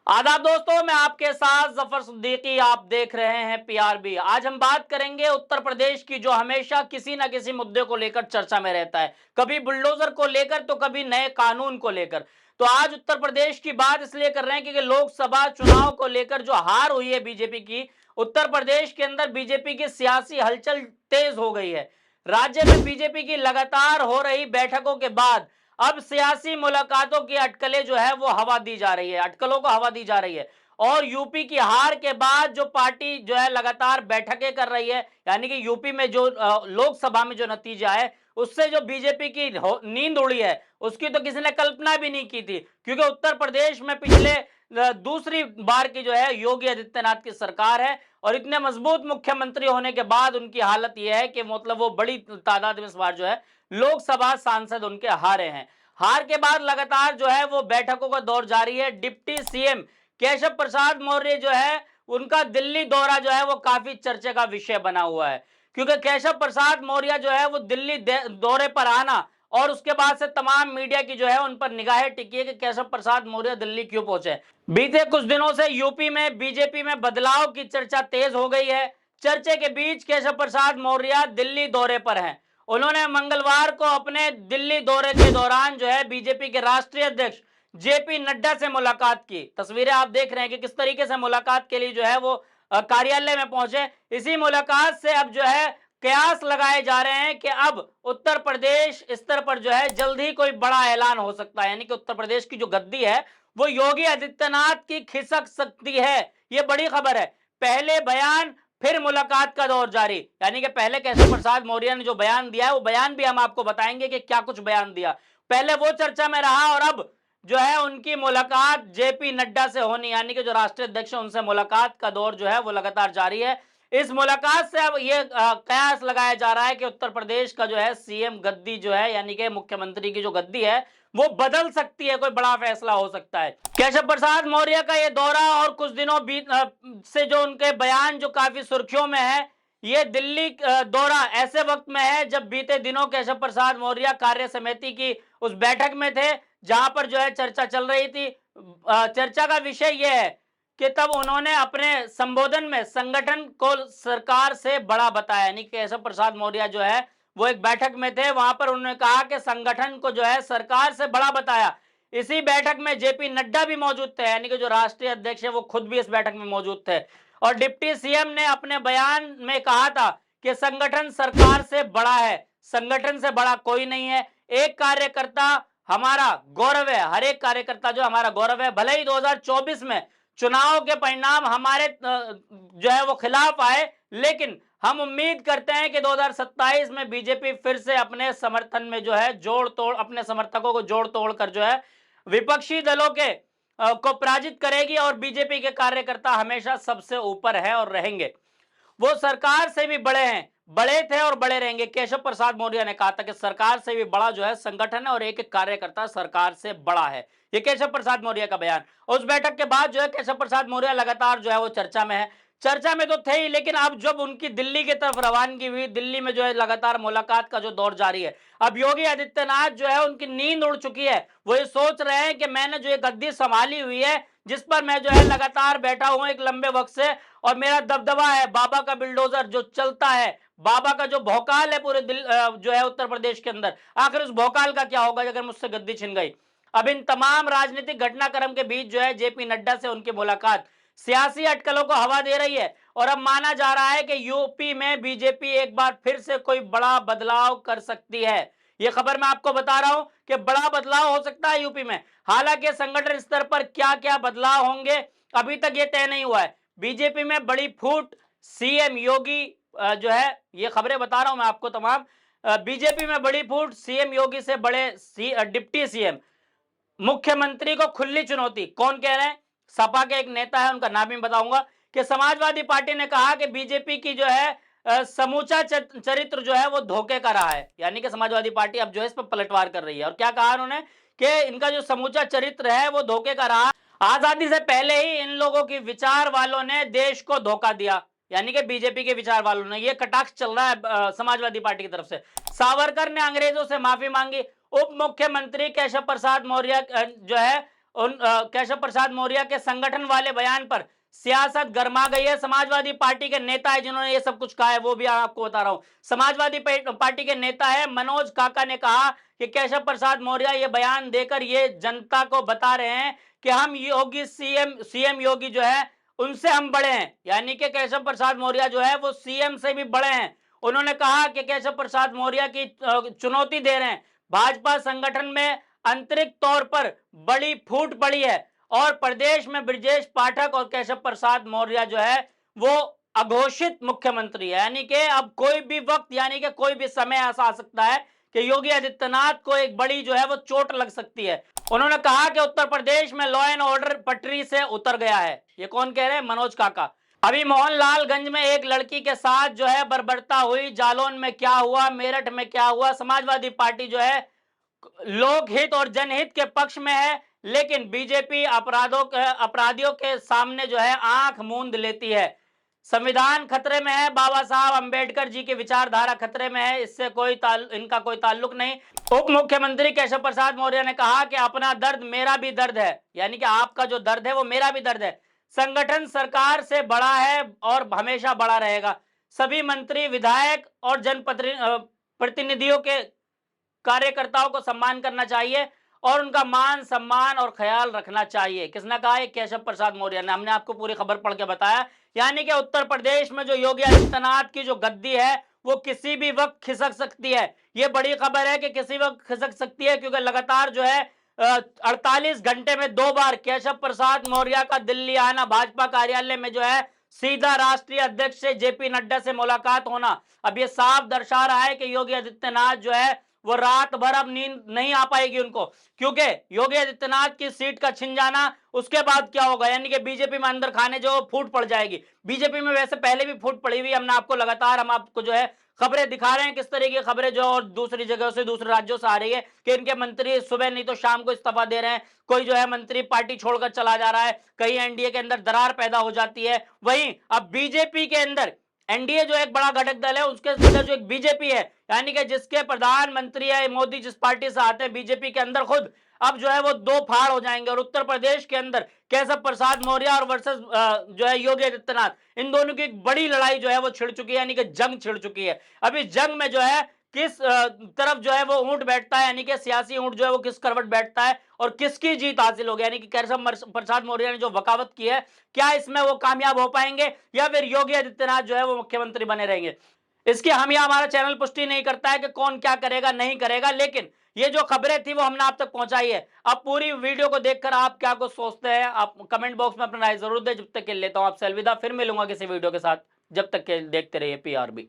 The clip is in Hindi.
आदाब दोस्तों, मैं आपके साथ जफर सिद्दीकी। आप देख रहे हैं पीआरबी। आज हम बात करेंगे उत्तर प्रदेश की, जो हमेशा किसी ना किसी मुद्दे को लेकर चर्चा में रहता है, कभी बुलडोजर को लेकर तो कभी नए कानून को लेकर। तो आज उत्तर प्रदेश की बात इसलिए कर रहे हैं क्योंकि लोकसभा चुनाव को लेकर जो हार हुई है बीजेपी की, उत्तर प्रदेश के अंदर बीजेपी की सियासी हलचल तेज हो गई है। राज्य में बीजेपी की लगातार हो रही बैठकों के बाद अब सियासी मुलाकातों की अटकलें जो है वो हवा दी जा रही है, अटकलों को हवा दी जा रही है। और यूपी की हार के बाद जो पार्टी जो है लगातार बैठकें कर रही है, यानी कि यूपी में जो लोकसभा में जो नतीजा है उससे जो बीजेपी की नींद उड़ी है उसकी तो किसी ने कल्पना भी नहीं की थी। क्योंकि उत्तर प्रदेश में पिछले दूसरी बार की जो है योगी आदित्यनाथ की सरकार है और इतने मजबूत मुख्यमंत्री होने के बाद उनकी हालत यह है कि मतलब वो बड़ी तादाद में इस बार जो है लोकसभा सांसद उनके हारे हैं। हार के बाद लगातार जो है वो बैठकों का दौर जारी है। डिप्टी सीएम केशव प्रसाद मौर्य जो है उनका दिल्ली दौरा जो है वो काफी चर्चे का विषय बना हुआ है। क्योंकि केशव प्रसाद मौर्य जो है वो दिल्ली दौरे पर आना और उसके बाद से तमाम मीडिया की जो है उन पर निगाहें टिकी है कि केशव प्रसाद मौर्य दिल्ली क्यों पहुंचे। बीते कुछ दिनों से यूपी में बीजेपी में बदलाव की चर्चा तेज हो गई है। चर्चे के बीच केशव प्रसाद मौर्य दिल्ली दौरे पर हैं। उन्होंने मंगलवार को अपने दिल्ली दौरे के दौरान जो है बीजेपी के राष्ट्रीय अध्यक्ष जेपी नड्डा से मुलाकात की। तस्वीरें आप देख रहे हैं कि किस तरीके से मुलाकात के लिए जो है वो कार्यालय में पहुंचे। इसी मुलाकात से अब जो है कयास लगाए जा रहे हैं कि अब उत्तर प्रदेश स्तर पर जो है जल्द ही कोई बड़ा ऐलान हो सकता है, यानी कि उत्तर प्रदेश की जो गद्दी है वो योगी आदित्यनाथ की खिसक सकती है। ये बड़ी खबर है। पहले बयान फिर मुलाकात का दौर जारी, यानी कि पहले केशव प्रसाद मौर्य ने जो बयान दिया है वो बयान भी हम आपको बताएंगे कि क्या कुछ बयान दिया। पहले वो चर्चा में रहा और अब जो है उनकी मुलाकात जेपी नड्डा से होनी, यानी कि जो राष्ट्रीय अध्यक्ष है उनसे मुलाकात का दौर जो है वो लगातार जारी है। इस मुलाकात से अब ये कयास लगाया जा रहा है कि उत्तर प्रदेश का जो है सीएम गद्दी जो है, यानी कि मुख्यमंत्री की जो गद्दी है वो बदल सकती है, कोई बड़ा फैसला हो सकता है। केशव प्रसाद मौर्य का ये दौरा और कुछ दिनों बीत से जो उनके बयान जो काफी सुर्खियों में है, ये दिल्ली दौरा ऐसे वक्त में है जब बीते दिनों केशव प्रसाद मौर्य कार्य समिति की उस बैठक में थे जहां पर जो है चर्चा चल रही थी। चर्चा का विषय यह है कि तब उन्होंने अपने संबोधन में संगठन को सरकार से बड़ा बताया, यानी केशव प्रसाद मौर्य जो है वो एक बैठक में थे, वहां पर उन्होंने कहा कि संगठन को जो है सरकार से बड़ा बताया। इसी बैठक में जेपी नड्डा भी मौजूद थे, यानी कि जो राष्ट्रीय अध्यक्ष है वो खुद भी इस बैठक में मौजूद थे। और डिप्टी सीएम ने अपने बयान में कहा था कि संगठन सरकार से बड़ा है, संगठन से बड़ा कोई नहीं है। एक कार्यकर्ता हमारा गौरव है, हर एक कार्यकर्ता जो हमारा गौरव है। भले ही 2024 में चुनाव के परिणाम हमारे जो है वो खिलाफ आए, लेकिन हम उम्मीद करते हैं कि 2027 में बीजेपी फिर से अपने समर्थन में जो है जोड़ तोड़, अपने समर्थकों को जोड़ तोड़ कर जो है विपक्षी दलों के को पराजित करेगी और बीजेपी के कार्यकर्ता हमेशा सबसे ऊपर है और रहेंगे। वो सरकार से भी बड़े हैं, बड़े थे और बड़े रहेंगे। केशव प्रसाद मौर्य ने कहा था कि सरकार से भी बड़ा जो है संगठन है और एक एक कार्यकर्ता सरकार से बड़ा है। ये केशव प्रसाद मौर्य का बयान। उस बैठक के बाद जो है केशव प्रसाद मौर्य लगातार जो है वो चर्चा में है। चर्चा में तो थे ही, लेकिन अब जब उनकी दिल्ली की तरफ रवानगी हुई, दिल्ली में जो है लगातार मुलाकात का जो दौर जारी है, अब योगी आदित्यनाथ जो है उनकी नींद उड़ चुकी है। वो ये सोच रहे हैं कि मैंने जो ये गद्दी संभाली हुई है, जिस पर मैं जो है लगातार बैठा हूं एक लंबे वक्त से, और मेरा दबदबा है, बाबा का बिल्डोजर जो चलता है, बाबा का जो भौकाल है पूरे जो है उत्तर प्रदेश के अंदर, आखिर उस भौकाल का क्या होगा अगर मुझसे गद्दी छिन गई। अब इन तमाम राजनीतिक घटनाक्रम के बीच जो है जेपी नड्डा से उनकी मुलाकात सियासी अटकलों को हवा दे रही है और अब माना जा रहा है कि यूपी में बीजेपी एक बार फिर से कोई बड़ा बदलाव कर सकती है। यह खबर मैं आपको बता रहा हूं कि बड़ा बदलाव हो सकता है यूपी में। हालांकि संगठन स्तर पर क्या क्या बदलाव होंगे अभी तक ये तय नहीं हुआ है। बीजेपी में बड़ी फूट, सीएम योगी जो है, ये खबरें बता रहा हूं मैं आपको तमाम। बीजेपी में बड़ी फूट, सीएम योगी से बड़े डिप्टी सीएम, मुख्यमंत्री को खुली चुनौती। कौन कह रहे हैं? सपा के एक नेता है, उनका नाम भी बताऊंगा, कि समाजवादी पार्टी ने कहा कि बीजेपी की जो है समूचा चरित्र जो है वो धोखे का रहा है, यानी कि समाजवादी पार्टी अब जो है इस पर पलटवार कर रही है। और क्या कहा उन्होंने कि इनका जो समूचा चरित्र है वो धोखे का रहा। आजादी से पहले ही इन लोगों की विचार वालों ने देश को धोखा दिया, यानी कि बीजेपी के विचार वालों ने। ये कटाक्ष चल रहा है समाजवादी पार्टी की तरफ से। सावरकर ने अंग्रेजों से माफी मांगी। उप मुख्यमंत्री केशव प्रसाद मौर्य जो है उन केशव प्रसाद मौर्य के संगठन वाले बयान पर सियासत गर्मा गई है। समाजवादी पार्टी के नेता है जिन्होंने ये सब कुछ कहा है, वो भी आपको बता रहा हूं। समाजवादी पार्टी के नेता है मनोज काका ने कहा कि केशव प्रसाद मौर्य ये बयान देकर ये जनता को बता रहे हैं कि हम योगी सीएम योगी जो है उनसे हम बड़े हैं, यानी कि केशव प्रसाद मौर्य जो है वो सीएम से भी बड़े हैं। उन्होंने कहा कि केशव प्रसाद मौर्य की चुनौती दे रहे हैं। भाजपा संगठन में आंतरिक तौर पर बड़ी फूट पड़ी है और प्रदेश में ब्रजेश पाठक और केशव प्रसाद मौर्य जो है वो अघोषित मुख्यमंत्री है, यानी कि अब कोई भी वक्त यानी कि कोई भी समय ऐसा आ सकता है कि योगी आदित्यनाथ को एक बड़ी जो है वो चोट लग सकती है। उन्होंने कहा कि उत्तर प्रदेश में लॉ एंड ऑर्डर पटरी से उतर गया है। ये कौन कह रहे हैं? मनोज काका। अभी मोहनलालगंज में एक लड़की के साथ जो है बर्बरता हुई, जालौन में क्या हुआ, मेरठ में क्या हुआ। समाजवादी पार्टी जो है लोकहित और जनहित के पक्ष में है, लेकिन बीजेपी अपराधियों के सामने जो है आंख मूंद लेती है। संविधान खतरे में है, बाबा साहब अंबेडकर जी की विचारधारा खतरे में है, इससे इनका कोई ताल्लुक नहीं। उप मुख्यमंत्री केशव प्रसाद मौर्य ने कहा कि अपना दर्द मेरा भी दर्द है, यानी कि आपका जो दर्द है वो मेरा भी दर्द है। संगठन सरकार से बड़ा है और हमेशा बड़ा रहेगा। सभी मंत्री, विधायक और जनप्रतिनिधियों के कार्यकर्ताओं को सम्मान करना चाहिए और उनका मान सम्मान और ख्याल रखना चाहिए। किसने कहा? केशव प्रसाद मौर्य ने। हमने आपको पूरी खबर पढ़ के बताया, यानी कि उत्तर प्रदेश में जो योगी आदित्यनाथ की जो गद्दी है वो किसी भी वक्त खिसक सकती है। ये बड़ी खबर है कि किसी वक्त खिसक सकती है, क्योंकि लगातार जो है 48 घंटे में 2 बार केशव प्रसाद मौर्य का दिल्ली आना, भाजपा कार्यालय में जो है सीधा राष्ट्रीय अध्यक्ष से जेपी नड्डा से मुलाकात होना, अब ये साफ दर्शा रहा है कि योगी आदित्यनाथ जो है वो रात भर अब नींद नहीं आ पाएगी उनको, क्योंकि योगी आदित्यनाथ की सीट का छिन जाना, उसके बाद क्या होगा, यानी कि बीजेपी में अंदर खाने जो फूट पड़ जाएगी। बीजेपी में वैसे पहले भी फूट पड़ी हुई, हमने आपको लगातार हम आपको जो है खबरें दिखा रहे हैं, किस तरह की खबरें जो और दूसरी जगह से दूसरे राज्यों से आ रही है कि इनके मंत्री सुबह नहीं तो शाम को इस्तीफा दे रहे हैं, कोई जो है मंत्री पार्टी छोड़कर चला जा रहा है, कहीं एनडीए के अंदर दरार पैदा हो जाती है। वहीं अब बीजेपी के अंदर एनडीए जो एक बड़ा घटक दल है उसके अंदर जो एक बीजेपी है, यानी कि जिसके प्रधानमंत्री है मोदी, जिस पार्टी से आते हैं बीजेपी के अंदर खुद, अब जो है वो 2 फाड़ हो जाएंगे। और उत्तर प्रदेश के अंदर केशव प्रसाद मौर्य और वर्सेस जो है योगी आदित्यनाथ, इन दोनों की एक बड़ी लड़ाई जो है वो छिड़ चुकी है, यानी कि जंग छिड़ चुकी है। अब इस जंग में जो है किस तरफ जो है वो ऊंट बैठता है, यानी कि सियासी ऊंट जो है वो किस करवट बैठता है और किसकी जीत हासिल होगी, यानी कि केशव प्रसाद मौर्य ने जो वकालत की है क्या इसमें वो कामयाब हो पाएंगे या फिर योगी आदित्यनाथ जो है वो मुख्यमंत्री बने रहेंगे। इसकी हम या हमारा चैनल पुष्टि नहीं करता है कि कौन क्या करेगा नहीं करेगा, लेकिन ये जो खबरें थी वो हमने आप तक पहुंचाई है। अब पूरी वीडियो को देखकर आप क्या कुछ सोचते हैं, आप कमेंट बॉक्स में अपना राय जरूर दें। जब तक के लेता हूं आपसे अलविदा, फिर मिलूंगा किसी वीडियो के साथ। जब तक के देखते रहिए पीआरबी।